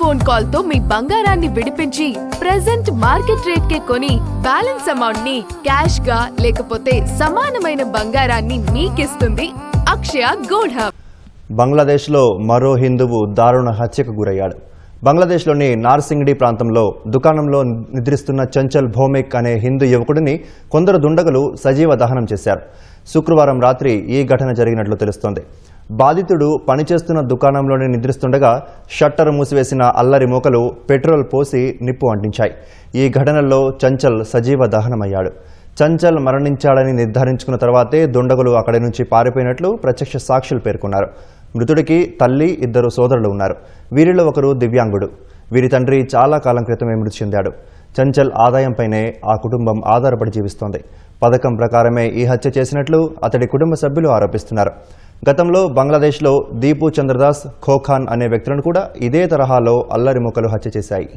Phone call తో మీ బంగారాన్ని విడిపించి ప్రెజెంట్ మార్కెట్ రేట్ కే కొని బ్యాలెన్స్ అమౌంట్ ని క్యాష్ గా లేకపోతే సమానమైన బంగారాన్ని మీకిస్తుంది అక్షయ గోల్డ్ హబ్. బంగ్లాదేశ్లో మరో హిందువు దారుణ హత్యకు గురయ్యాడు. బంగ్లాదేశ్లోని నార్సింగ్డి ప్రాంతంలో దుకాణంలో నిద్రిస్తున్న చంచల్ భౌమిక్ అనే హిందూ యువకుడిని కొందరు దుండగులు సజీవ దహనం చేశారు. శుక్రవారం రాత్రి ఈ ఘటన జరిగినట్లు తెలుస్తోంది. బాధితుడు పనిచేస్తున్న దుకాణంలోనే నిద్రిస్తుండగా షట్టర్ మూసివేసిన అల్లరి మూకలు పెట్రోల్ పోసి నిప్పు అంటించాయి. ఈ ఘటనలో చంచల్ సజీవ దహనమయ్యాడు. చంచల్ మరణించాడని నిర్ధారించుకున్న తర్వాతే దుండగులు అక్కడి నుంచి పారిపోయినట్లు ప్రత్యక్ష సాక్షులు పేర్కొన్నారు. మృతుడికి తల్లి, 2 సోదరులు ఉన్నారు. వీరిలో ఒకరు దివ్యాంగుడు. వీరి తండ్రి చాలా కాలం క్రితమే మృతి చెందాడు. చంచల్ ఆదాయంపైనే ఆ కుటుంబం ఆధారపడి జీవిస్తోంది. పథకం ప్రకారమే ఈ హత్య చేసినట్లు అతడి కుటుంబ సభ్యులు ఆరోపిస్తున్నారు. గతంలో బంగ్లాదేశ్లో దీపు చంద్రదాస్ ఖోఖాన్ అనే వ్యక్తులను కూడా ఇదే తరహాలో అల్లరి మూకలు హత్య చేశాయి.